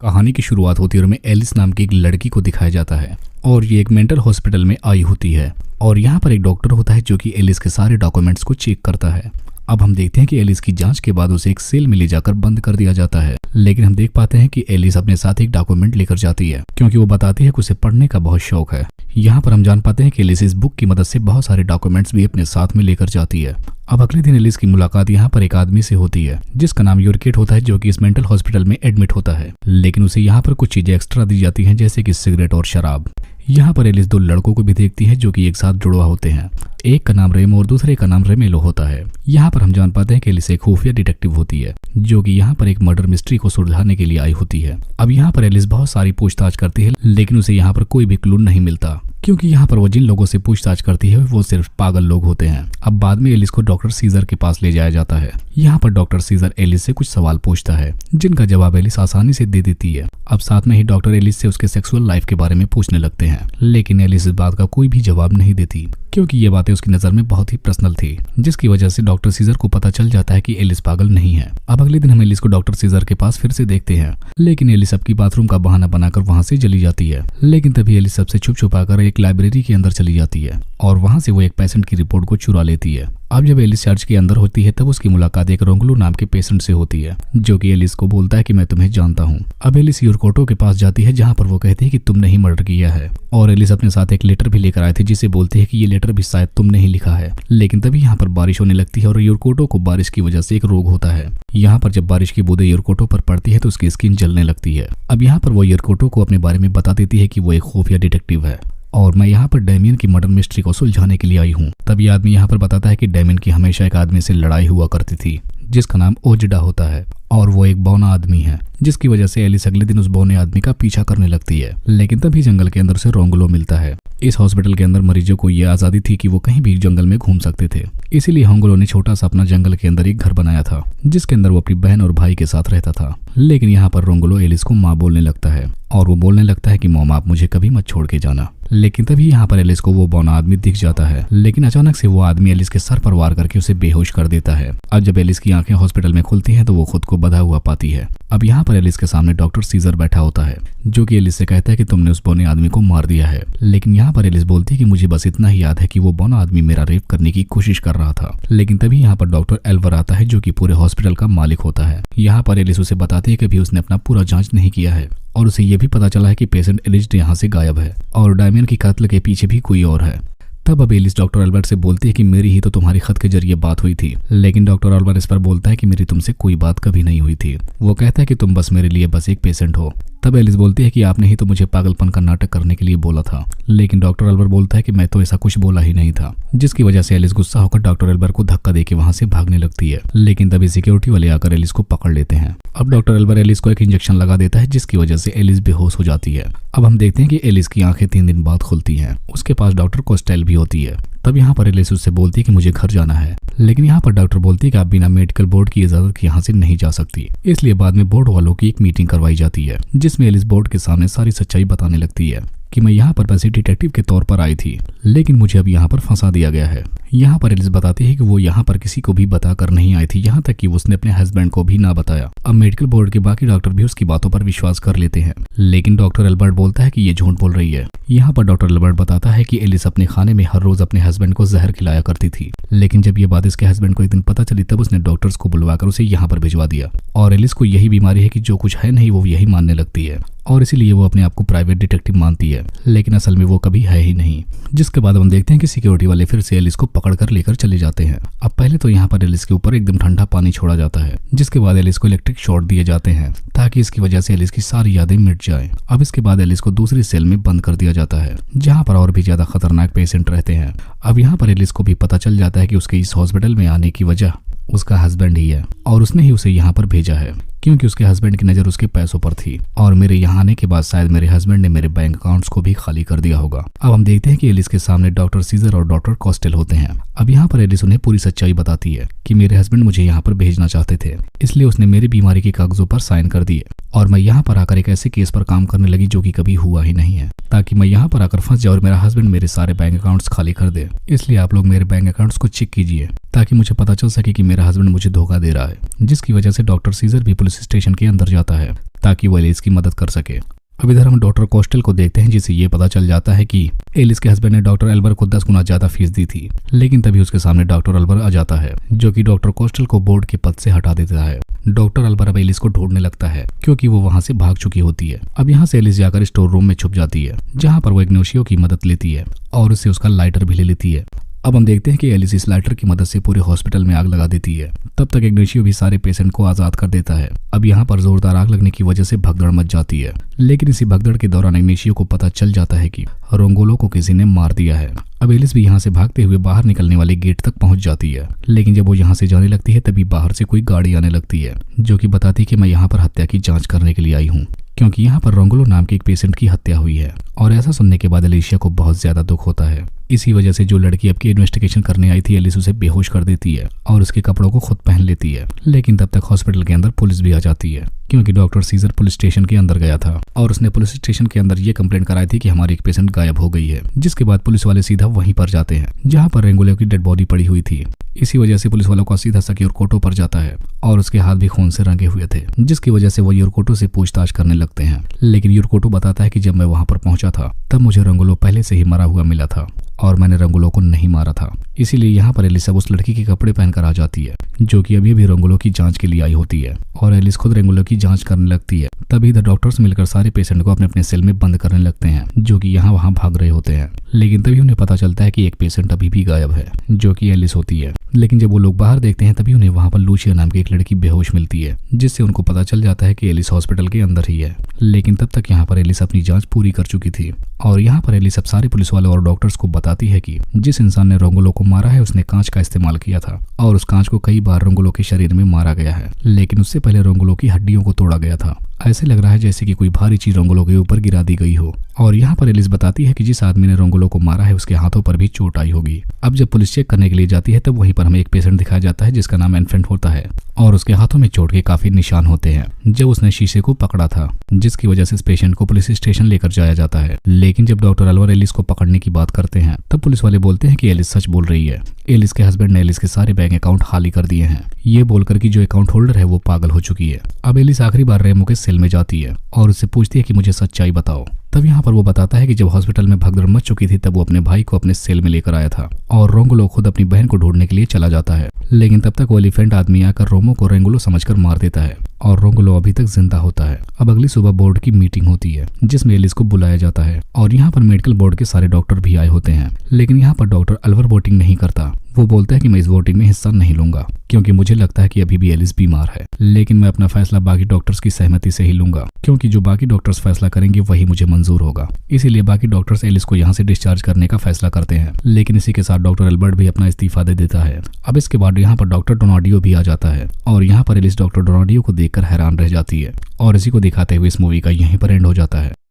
कहानी की शुरुआत होती है और हमें एलिस नाम की एक लड़की को दिखाया जाता है और ये एक मेंटल हॉस्पिटल में आई होती है और यहाँ पर एक डॉक्टर होता है जो कि एलिस के सारे डॉक्यूमेंट्स को चेक करता है। अब हम देखते हैं कि एलिस की जांच के बाद उसे एक सेल में ले जाकर बंद कर दिया जाता है, लेकिन हम देख पाते हैं कि एलिस अपने साथ एक डॉक्यूमेंट लेकर जाती है क्योंकि वो बताती है कि उसे पढ़ने का बहुत शौक है। यहाँ पर हम जान पाते हैं कि एलिस इस बुक की मदद से बहुत सारे डॉक्यूमेंट्स भी अपने साथ में लेकर जाती है। अब अगले दिन एलिस की मुलाकात यहाँ पर एक आदमी से होती है जिसका नाम यूरकेट होता है, जो कि इस मेंटल हॉस्पिटल में एडमिट होता है, लेकिन उसे यहाँ पर कुछ चीजें एक्स्ट्रा दी जाती हैं जैसे कि सिगरेट और शराब। यहाँ पर एलिस दो लड़कों को भी देखती है जो कि एक साथ जुड़वा होते हैं। एक का नाम रेमो और दूसरे का नाम रेमेलो होता है। यहाँ पर हम जान पाते हैं कि एलिस एक खुफिया डिटेक्टिव होती है जो कि यहाँ पर एक मर्डर मिस्ट्री को सुलझाने के लिए आई होती है। अब यहाँ पर एलिस बहुत सारी पूछताछ करती है, लेकिन उसे यहाँ पर कोई भी क्लू नहीं मिलता क्योंकि यहाँ पर वो जिन लोगों से पूछताछ करती है वो सिर्फ पागल लोग होते हैं। अब बाद में एलिस को डॉक्टर सीजर के पास ले जाया जाता है। यहाँ पर डॉक्टर सीजर एलिस से कुछ सवाल पूछता है जिनका जवाब एलिस आसानी से दे देती है। अब साथ में ही डॉक्टर एलिस से उसके सेक्सुअल लाइफ के बारे में पूछने लगते हैं, लेकिन एलिस इस बात का कोई भी जवाब नहीं देती क्योंकि ये बातें उसकी नजर में बहुत ही पर्सनल थी, जिसकी वजह से डॉक्टर सीजर को पता चल जाता है कि एलिस पागल नहीं है। अब अगले दिन हम एलिस को डॉक्टर सीजर के पास फिर से देखते हैं, लेकिन एलिस सबकी बाथरूम का बहाना बनाकर वहां से चली जाती है। लेकिन तभी एलिस सबसे छुप छुपाकर एक लाइब्रेरी के अंदर चली जाती है और वहां से वो एक पेशेंट की रिपोर्ट को चुरा लेती है। अब जब एलिस चर्च के अंदर होती है तब उसकी मुलाकात एक रोंगलू नाम के पेशेंट से होती है जो कि एलिस को बोलता है कि मैं तुम्हें जानता हूँ। अब एलिस यूरकोटो के पास जाती है जहाँ पर वो कहती है कि तुमने ही मर्डर किया है और एलिस अपने साथ एक लेटर भी लेकर आए थे जिसे बोलती है कि ये लेटर भी शायद तुमने ही लिखा है। लेकिन तभी यहाँ पर बारिश होने लगती है और यूरकोटो को बारिश की वजह से एक रोग होता है। यहाँ पर जब बारिश की बूंदें यूरकोटो पर पड़ती है तो उसकी स्किन जलने लगती है। अब यहाँ पर वो यूरकोटो को अपने बारे में बता देती है कि वो एक खुफिया डिटेक्टिव है और मैं यहाँ पर डेमियन की मर्डर मिस्ट्री को सुलझाने के लिए आई हूँ। तब ये आदमी यहाँ पर बताता है कि डेमियन की हमेशा एक आदमी से लड़ाई हुआ करती थी जिसका नाम ओजडा होता है और वो एक बौना आदमी है, जिसकी वजह से एलिस अगले दिन उस बौने आदमी का पीछा करने लगती है। लेकिन तभी जंगल के अंदर से रोंगलो मिलता है। इस हॉस्पिटल के अंदर मरीजों को ये आजादी थी कि वो कहीं भी जंगल में घूम सकते थे, इसीलिए होंगलो ने छोटा सा अपना जंगल के अंदर एक घर बनाया था जिसके अंदर वो अपनी बहन और भाई के साथ रहता था। लेकिन यहाँ पर रोंगलो एलिस को माँ बोलने लगता है और वो बोलने लगता है कि मॉम आप मुझे कभी मत छोड़ के जाना। लेकिन तभी यहाँ पर एलिस को वो बौना आदमी दिख जाता है, लेकिन अचानक से वो आदमी एलिस के सर पर वार करके उसे बेहोश कर देता है। अब जब एलिस की आंखें हॉस्पिटल में खुलती हैं तो वो खुद को बंधा हुआ पाती है। अब यहाँ पर एलिस के सामने डॉक्टर सीजर बैठा होता है जो कि एलिस से कहता है कि तुमने उस बौने आदमी को मार दिया है। लेकिन यहाँ पर एलिस बोलती है कि मुझे बस इतना ही याद है कि वो बौना आदमी मेरा रेप करने की कोशिश कर रहा था। लेकिन तभी यहाँ पर डॉक्टर एल्वर आता है जो कि पूरे हॉस्पिटल का मालिक होता है। यहाँ पर एलिस उसे बताती है कि अभी उसने अपना पूरा जांच नहीं किया है और उसे ये भी पता चला है कि पेशेंट एलिस यहाँ से गायब है और डेमियन की कत्ल के पीछे भी कोई और है। तब अब एलिस डॉक्टर एल्बर्ट से बोलती है कि मेरी ही तो तुम्हारी खत के जरिए बात हुई थी, लेकिन डॉक्टर एल्बर्ट इस पर बोलता है कि मेरी तुमसे कोई बात कभी नहीं हुई थी। वो कहता है कि तुम बस मेरे लिए बस एक पेशेंट हो। तब एलिस बोलती है कि आपने ही तो मुझे पागलपन का नाटक करने के लिए बोला था, लेकिन डॉक्टर एल्बर्ट बोलता है कि मैं तो ऐसा कुछ बोला ही नहीं था, जिसकी वजह से एलिस गुस्सा होकर डॉक्टर एल्बर्ट को धक्का देके वहां से भागने लगती है। लेकिन तभी सिक्योरिटी वाले आकर एलिस को पकड़ लेते हैं। अब डॉक्टर एल्बर्ट एलिस को एक इंजेक्शन लगा देता है जिसकी वजह से एलिस बेहोश हो जाती है। अब हम देखते हैं कि एलिस की आंखें 3 दिन बाद खुलती हैं। उसके पास डॉक्टर कोस्टेल भी होती है। तब यहाँ पर एलिस उससे बोलती है कि मुझे घर जाना है, लेकिन यहाँ पर डॉक्टर बोलती है कि आप बिना मेडिकल बोर्ड की इजाजत के यहाँ से नहीं जा सकती। इसलिए बाद में बोर्ड वालों की एक मीटिंग करवाई जाती है जिसमें एलिस बोर्ड के सामने सारी सच्चाई बताने लगती है कि मैं यहाँ पर बस डिटेक्टिव के तौर पर आई थी, लेकिन मुझे अब यहाँ पर फंसा दिया गया है। यहाँ पर एलिस बताती है कि वो यहाँ पर किसी को भी बताकर नहीं आई थी, यहाँ तक कि उसने अपने हस्बैंड को भी ना बताया। अब मेडिकल बोर्ड के बाकी डॉक्टर भी उसकी बातों पर विश्वास कर लेते हैं, लेकिन डॉक्टर एल्बर्ट बोलता है कि ये झूठ बोल रही है। यहाँ पर डॉक्टर एल्बर्ट बताता है कि एलिस अपने खाने में हर रोज अपने हस्बैंड को जहर खिलाया करती थी, लेकिन जब ये बात इसके हस्बैंड को एक दिन पता चली तब उसने डॉक्टर्स को बुलवाकर उसे यहाँ पर भिजवा दिया और एलिस को यही बीमारी है कि जो कुछ है नहीं वो यही मानने लगती है और इसीलिए वो अपने आप को प्राइवेट डिटेक्टिव मानती है, लेकिन असल में वो कभी है ही नहीं। जिसके बाद हम देखते हैं कि सिक्योरिटी वाले फिर से एलिस को पकड़कर लेकर चले जाते हैं। अब पहले तो यहाँ पर एलिस के ऊपर एकदम ठंडा पानी छोड़ा जाता है, जिसके बाद एलिस को इलेक्ट्रिक शॉट दिए जाते हैं ताकि इसकी वजह से एलिस की सारी यादें मिट जाएं। अब इसके बाद एलिस को दूसरी सेल में बंद कर दिया जाता है जहाँ पर और भी ज्यादा खतरनाक पेशेंट रहते हैं। अब यहाँ पर एलिस को भी पता चल जाता है कि उसके इस हॉस्पिटल में आने की वजह उसका हस्बैंड ही है और उसने ही उसे यहाँ पर भेजा है क्योंकि उसके हस्बैंड की नजर उसके पैसों पर थी और मेरे यहाँ आने के बाद शायद मेरे हस्बैंड ने मेरे बैंक अकाउंट्स को भी खाली कर दिया होगा। अब हम देखते हैं कि एलिस के सामने डॉक्टर सीजर और डॉक्टर कोस्टेल होते हैं। अब यहाँ पर एलिस उन्हें पूरी सच्चाई बताती है कि मेरे हस्बैंड मुझे यहाँ पर भेजना चाहते थे, इसलिए उसने मेरी बीमारी के कागजों पर साइन कर दिए और मैं यहाँ पर आकर एक ऐसे केस पर काम करने लगी जो कि कभी हुआ ही नहीं है, ताकि मैं यहाँ पर आकर फंस जाऊँ और मेरा हस्बैंड मेरे सारे बैंक अकाउंट्स खाली कर दे। इसलिए आप लोग मेरे बैंक अकाउंट्स को चेक कीजिए ताकि मुझे पता चल सके कि मेरा हस्बैंड मुझे धोखा दे रहा है, जिसकी वजह से डॉक्टर सीजर भी पुलिस पुलिस स्टेशन के अंदर जाता है ताकि वो एलिस की मदद कर सके। अब इधर हम डॉक्टर कोस्टल को देखते हैं, जिसे ये पता चल जाता है कि एलिस के हस्बैंड ने डॉक्टर एल्बर को 10 गुना ज्यादा फीस दी थी। लेकिन तभी उसके सामने डॉक्टर एल्बर आ जाता है, जो कि डॉक्टर कोस्टल को बोर्ड के पद से हटा देता है। डॉक्टर एल्बर अब एलिस को ढूंढने लगता है क्योंकि वो वहां से भाग चुकी होती है। अब यहाँ से एलिस जाकर स्टोर रूम में छुप जाती है, जहाँ पर वो इग्नेशियो की मदद लेती है और उससे उसका लाइटर भी ले लेती है। अब हम देखते हैं कि एलिस इस लाइटर की मदद से पूरे हॉस्पिटल में आग लगा देती है। तब तक इग्नेशियो भी सारे पेशेंट को आजाद कर देता है। अब यहाँ पर जोरदार आग लगने की वजह से भगदड़ मच जाती है, लेकिन इसी भगदड़ के दौरान इग्नेशियो को पता चल जाता है कि रोंगोलो को किसी ने मार दिया है। अब एलिस भी यहाँ से भागते हुए बाहर निकलने वाले गेट तक पहुंच जाती है, लेकिन जब वो यहाँ से जाने लगती है तभी बाहर से कोई गाड़ी आने लगती है, जो कि बताती है कि मैं यहाँ पर हत्या की जांच करने के लिए आई हूँ, क्योंकि यहाँ पर रोंगोलो नाम के एक पेशेंट की हत्या हुई है। और ऐसा सुनने के बाद एलिशिया को बहुत ज्यादा दुख होता है। इसी वजह से जो लड़की अब की इन्वेस्टिगेशन करने आई थी, एलिस उसे बेहोश कर देती है और उसके कपड़ों को खुद पहन लेती है। लेकिन तब तक हॉस्पिटल के अंदर पुलिस भी आ जाती है, क्योंकि डॉक्टर सीजर पुलिस स्टेशन के अंदर गया था और उसने पुलिस स्टेशन के अंदर ये कंप्लेंट कराई थी कि हमारी एक पेशेंट गायब हो गई है। जिसके बाद पुलिस वाले सीधा वहीं पर जाते हैं जहाँ पर रोंगोलो की डेड बॉडी पड़ी हुई थी। इसी वजह से पुलिस वालों का सीधा शक योरकोटो पर जाता है और उसके हाथ भी खून से रंगे हुए थे, जिसकी वजह से वो योरकोटो से पूछताछ करने लगते हैं। लेकिन योरकोटो बताता है कि जब मैं वहां पर पहुंचा था तब मुझे रोंगोलो पहले से ही मरा हुआ मिला था और मैंने रोंगोलो को नहीं मारा था। इसीलिए यहाँ पर एलिस अब उस लड़की के कपड़े पहनकर आ जाती है, जो कि अभी भी रोंगोलो की जांच के लिए आई होती है, और एलिस खुद रोंगोलो की जांच करने लगती है। तभी इधर डॉक्टर्स मिलकर सारे पेशेंट को अपने अपने सेल में बंद करने लगते हैं, जो कि यहाँ वहाँ भाग रहे होते हैं। लेकिन तभी उन्हें पता चलता है कि एक पेशेंट अभी भी गायब है, जो कि एलिस होती है। लेकिन जब वो लोग बाहर देखते हैं तभी उन्हें वहां पर लूशिया नाम की एक लड़की बेहोश मिलती है, जिससे उनको पता चल जाता है कि एलिस हॉस्पिटल के अंदर ही है। लेकिन तब तक यहाँ पर एलिस अपनी जांच पूरी कर चुकी थी और यहाँ पर एलिस अब सारे पुलिस वालों और डॉक्टर्स को बताती है कि जिस इंसान ने रोंगोलो को मारा है उसने कांच का इस्तेमाल किया था और उस कांच को कई बार रोंगोलो के शरीर में मारा गया है, लेकिन उससे पहले रोंगोलो की हड्डियों को तोड़ा गया था। ऐसे लग रहा है जैसे कि कोई भारी चीज रोंगोलो के ऊपर गिरा दी गई हो। और यहाँ पर एलिस बताती है कि जिस आदमी ने रोंगोलो को मारा है उसके हाथों पर भी चोट आई होगी। अब जब पुलिस चेक करने के लिए जाती है तब वहीं पर हमें एक पेशेंट दिखाया जाता है जिसका नाम इन्फेंट होता है और उसके हाथों में चोट के काफी निशान होते हैं जब उसने शीशे को पकड़ा था, जिसकी वजह से इस पेशेंट को पुलिस स्टेशन लेकर जाया जाता है। लेकिन जब डॉक्टर एल्बर एलिस को पकड़ने की बात करते हैं तब पुलिस वाले बोलते हैं कि एलिस सच बोल रही है। एलिस के हस्बैंड ने एलिस के सारे बैंक अकाउंट खाली कर दिए हैं, ये बोलकर कि जो अकाउंट होल्डर है वो पागल हो चुकी है। अब एलिस आखिरी बार रेमो के सेल में जाती है और उससे पूछती है कि मुझे सच्चाई बताओ। तब यहाँ पर वो बताता है कि जब हॉस्पिटल में भगदड़ मच चुकी थी तब वो अपने भाई को अपने सेल में लेकर आया था और रोंगोलो खुद अपनी बहन को ढूंढने के लिए चला जाता है। लेकिन तब तक वो एलिफेंट आदमी आकर रोमो को रोंगोलो समझकर मार देता है और रोंगोलो अभी तक जिंदा होता है। अब अगली सुबह बोर्ड की मीटिंग होती है जिसमें एलिस को बुलाया जाता है और यहाँ पर मेडिकल बोर्ड के सारे डॉक्टर भी आए होते हैं। लेकिन यहाँ पर डॉक्टर एल्बर वोटिंग नहीं करता। वो बोलता है कि मैं इस वोटिंग में हिस्सा नहीं लूंगा क्योंकि मुझे लगता है कि अभी भी एलिस बीमार है, लेकिन मैं अपना फैसला बाकी डॉक्टर्स की सहमति से ही लूंगा क्योंकि जो बाकी डॉक्टर्स फैसला करेंगे वही मुझे मंजूर होगा। इसीलिए बाकी डॉक्टर्स एलिस को यहाँ से डिस्चार्ज करने का फैसला करते हैं। लेकिन इसी के साथ डॉक्टर एल्बर्ट भी अपना इस्तीफा दे देता है। अब इसके बाद यहाँ पर डॉक्टर डोनाडियो भी आ जाता है और यहाँ पर एलिस डॉक्टर डोनाडियो को देखकर हैरान रह जाती है और इसी को दिखाते हुए इस मूवी का यहीं पर एंड हो जाता है।